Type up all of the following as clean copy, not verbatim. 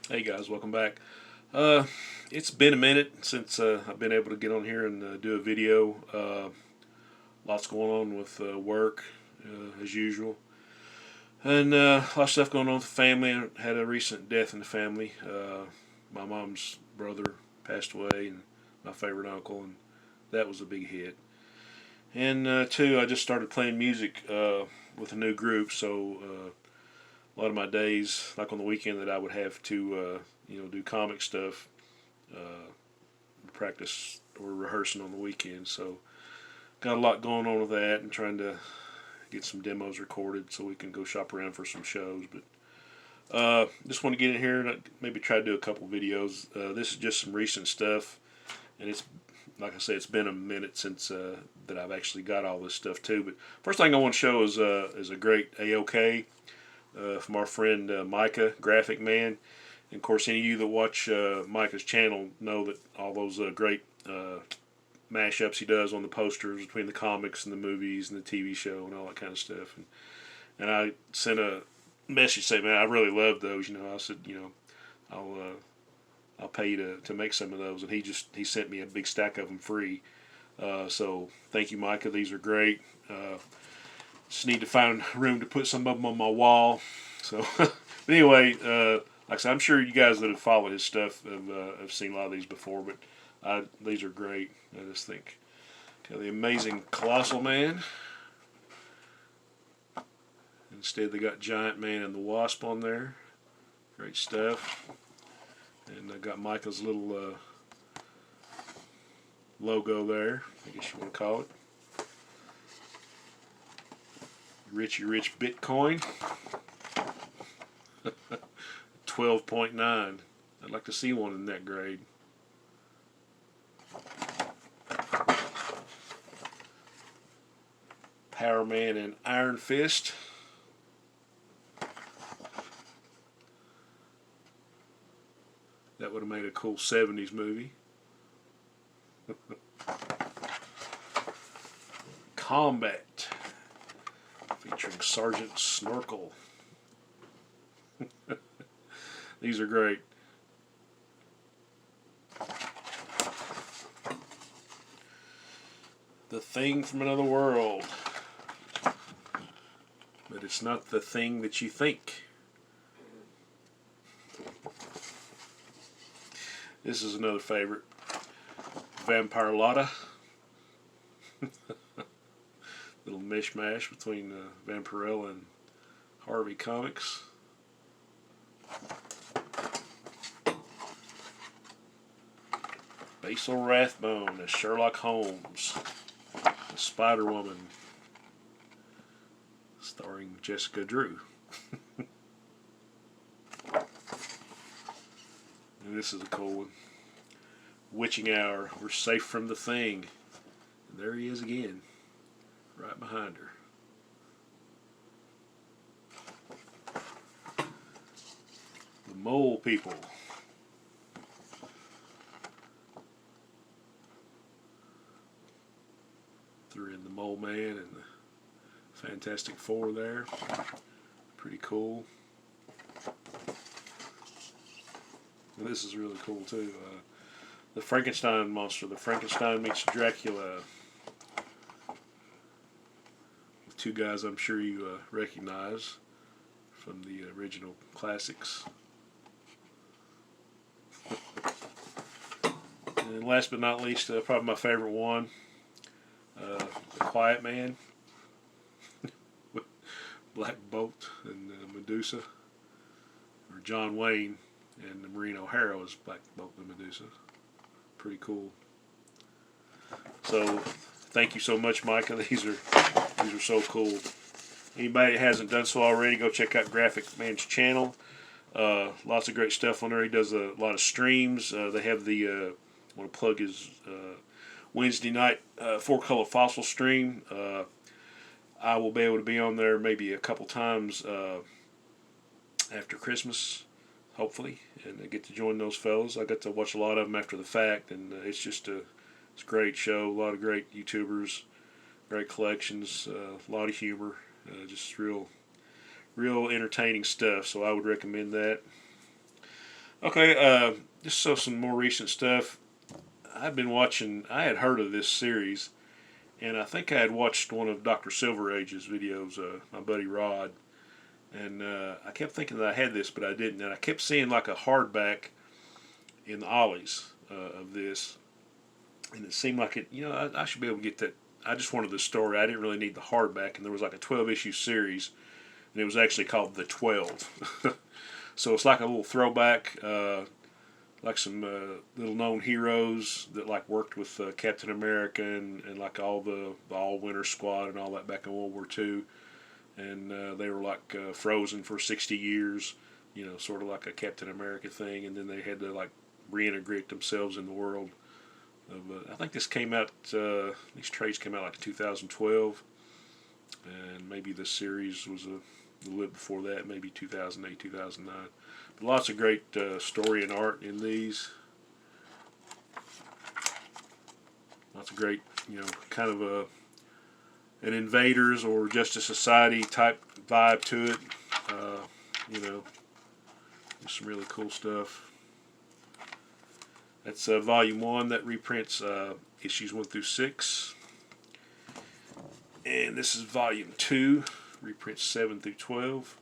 Hey guys, welcome back. Uh, it's been a minute since I've been able to get on here and do a video. Lots going on with work, as usual, and a lot of stuff going on with the family. I had a recent death in the family. My mom's brother passed away, and my favorite uncle, and that was a big hit. And two, I just started playing music with a new group, so a lot of my days, like on the weekend, that I would have to, do comic stuff, uh, practice or rehearsing on the weekend. So got a lot going on with that, and trying to get some demos recorded so we can go shop around for some shows. But just want to get in here and maybe try to do a couple videos. This is just some recent stuff, and it's like I say, it's been a minute since that I've actually got all this stuff too. But first thing I want to show is a great AOK from our friend Micah, Graphic Man. And of course, any of you that watch Micah's channel know that all those great mashups he does on the posters between the comics and the movies and the TV show and all that kind of stuff. And I sent a message saying, "Man, I really love those." I said, I'll I'll pay you to make some of those. And he sent me a big stack of them free. So thank you, Micah. These are great. Just need to find room to put some of them on my wall. So, but anyway, like I said, I'm sure you guys that have followed his stuff have seen a lot of these before, but these are great. I just think the amazing Colossal Man. Instead, they got Giant Man and the Wasp on there. Great stuff. And I got Michael's little logo there, I guess you want to call it. Richie Rich Bitcoin. 12.9. I'd like to see one in that grade. Power Man and Iron Fist. That would have made a cool 70s movie. Combat, featuring Sergeant Snorkel. These are great. The Thing from Another World. But it's not the thing that you think. This is another favorite. Vampire Lotta. Little mishmash between Vampirella and Harvey Comics. Basil Rathbone as Sherlock Holmes. The Spider Woman. Starring Jessica Drew. And this is a cool one. Witching Hour. We're safe from the Thing. And there he is again. Right behind her. The Mole People. Threw in the Mole Man and the Fantastic Four there. Pretty cool. And this is really cool too. The Frankenstein monster. The Frankenstein meets Dracula. With two guys I'm sure you recognize from the original classics. And last but not least, probably my favorite one, The Quiet Man. Black Bolt and Medusa. Or John Wayne and Maureen O'Hara was Black Bolt and Medusa. Pretty cool. So thank you so much, Micah. These are so cool. Anybody that hasn't done so already, go check out Graphic Man's channel. Lots of great stuff on there. He does a lot of streams. They have the I want to plug his Wednesday night 4-color fossil stream. I will be able to be on there maybe a couple times after Christmas, hopefully, and I get to join those fellas. I got to watch a lot of them after the fact, and it's a great show. A lot of great YouTubers, great collections, a lot of humor, just real entertaining stuff. So I would recommend that. Okay, just so some more recent stuff. I've been watching. I had heard of this series, and I think I had watched one of Dr. Silver Age's videos. My buddy Rod, and I kept thinking that I had this, but I didn't. And I kept seeing like a hardback in the ollies of this, and it seemed like it. I should be able to get that. I just wanted the story. I didn't really need the hardback, and there was like a 12-issue series, and it was actually called The 12. So it's like a little throwback, like some little known heroes that like worked with Captain America and like all the All Winter Squad and all that back in World War II, and they were like frozen for 60 years, sort of like a Captain America thing, and then they had to like reintegrate themselves in the world. I think this came out. These trades came out like 2012, and maybe this series was a little bit before that, maybe 2008, 2009. But lots of great story and art in these. Lots of great, kind of an Invaders or Justice Society type vibe to it. Just some really cool stuff. That's volume 1 that reprints issues 1 through 6. And this is volume 2, reprints 7 through 12.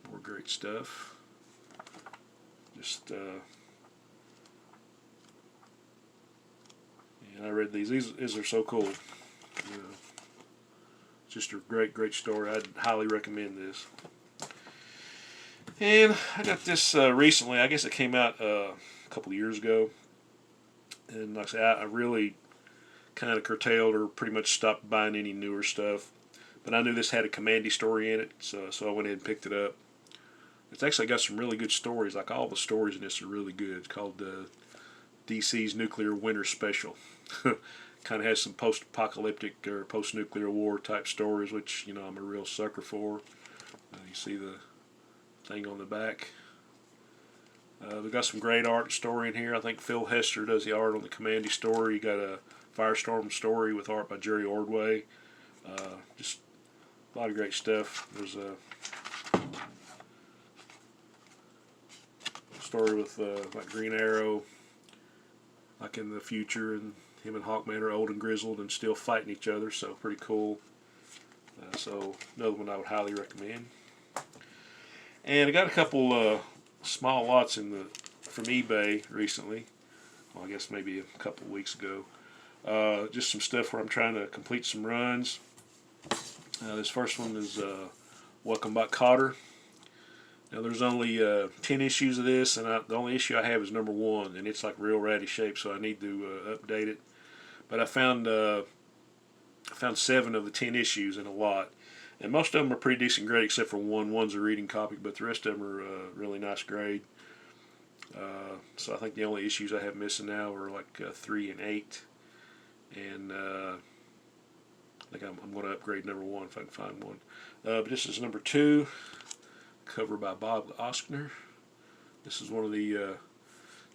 More great stuff. Just, and I read these. These are so cool. Just a great, great story. I'd highly recommend this. And I got this recently. I guess it came out a couple of years ago. And like I said, I really kind of curtailed or pretty much stopped buying any newer stuff. But I knew this had a Commandy story in it, so I went ahead and picked it up. It's actually got some really good stories. Like all the stories in this are really good. It's called DC's Nuclear Winter Special. Kind of has some post-apocalyptic or post-nuclear war type stories, which I'm a real sucker for. You see the thing on the back. They've got some great art and story in here. I think Phil Hester does the art on the Commandy story. You got a Firestorm story with art by Jerry Ordway. Just a lot of great stuff. There's a story with like Green Arrow, like in the future, and him and Hawkman are old and grizzled and still fighting each other. So pretty cool. So another one I would highly recommend. And I got a couple small lots from eBay recently. Well, I guess maybe a couple of weeks ago. Just some stuff where I'm trying to complete some runs. This first one is Welcome Back, Kotter. Now there's only 10 issues of this, and the only issue I have is number 1, and it's like real ratty shape, so I need to update it. But I found 7 of the 10 issues in a lot, and most of them are pretty decent grade, except for one. One's a reading copy, but the rest of them are really nice grade. So I think the only issues I have missing now are like 3 and 8, and I think I'm going to upgrade number 1 if I can find one. But this is number 2, cover by Bob Oskner. This is one of the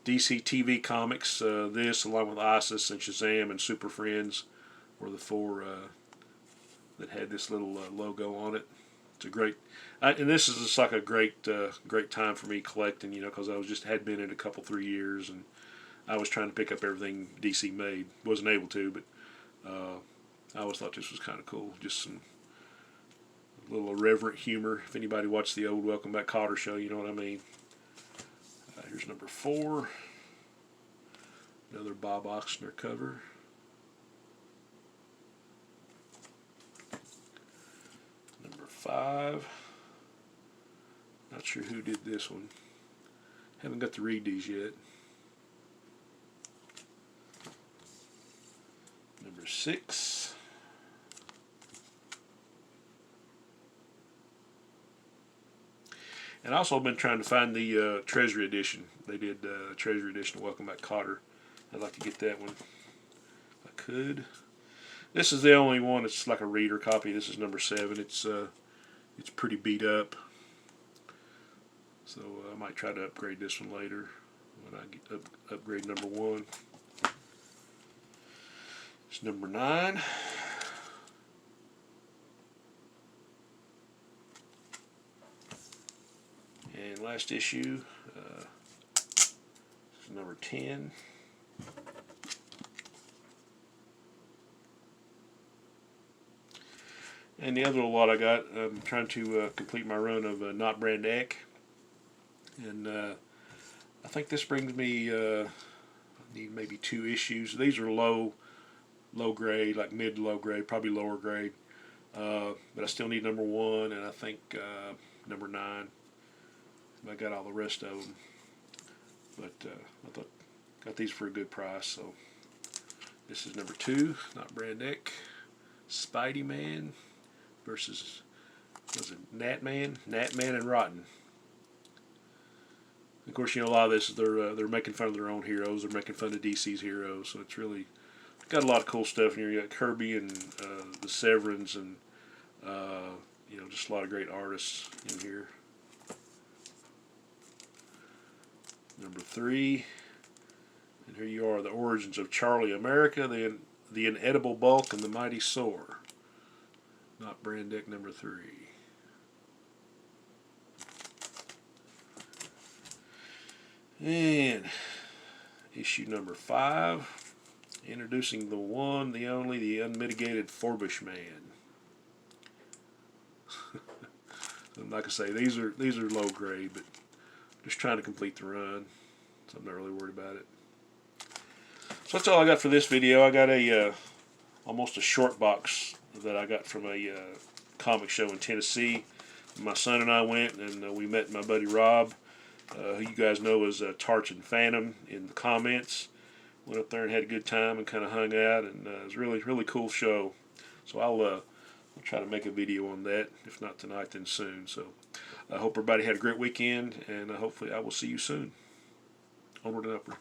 DC TV comics. This, along with ISIS and Shazam and Super Friends, were the 4 that had this little logo on it. It's a great, and this is just like a great time for me collecting, because I had been in a couple 3 years, and I was trying to pick up everything DC made. Wasn't able to, but I always thought this was kind of cool. Just some little irreverent humor. If anybody watched the old Welcome Back, Kotter show, you know what I mean. Here's number 4. Another Bob Oxner cover. Number 5. Not sure who did this one. Haven't got to read these yet. Number 6. And I also been trying to find the Treasury Edition. They did Treasury Edition of Welcome Back, Kotter. I'd like to get that one if I could. This is the only one that's like a reader copy. This is number 7. It's pretty beat up. So I might try to upgrade this one later when I get upgrade number 1. It's number 9. last issue. This is number 10. And the other lot I got, I'm trying to complete my run of Not Brand AOK. And I think this brings me, I need maybe 2 issues. These are low grade, like mid to low grade, probably lower grade. But I still need number 1 and I think number 9. I got all the rest of them. But I thought got these for a good price. So this is number 2, Not Brand AOK. Spidey Man versus, was it Nat Man and Rotten. Of course, you know, a lot of this they're making fun of their own heroes. They're making fun of DC's heroes. So it's really got a lot of cool stuff in here. You got Kirby and the Severins and you know, just a lot of great artists in here. Number 3, and here you are, the origins of Charlie America, the inedible Bulk, and the mighty Soar. Not Brand AOK number 3. And issue number 5, introducing the one, the only, the unmitigated Forbush Man. Like I say, these are low grade, but just trying to complete the run, so I'm not really worried about it. So that's all I got for this video. I got a almost a short box that I got from a comic show in Tennessee. My son and I went, and we met my buddy Rob, who you guys know as Tarch and Phantom in the comments. Went up there and had a good time and kind of hung out, and it was a really cool show. So I'll try to make a video on that, if not tonight, then soon. So I hope everybody had a great weekend, and hopefully I will see you soon. Onward and upward.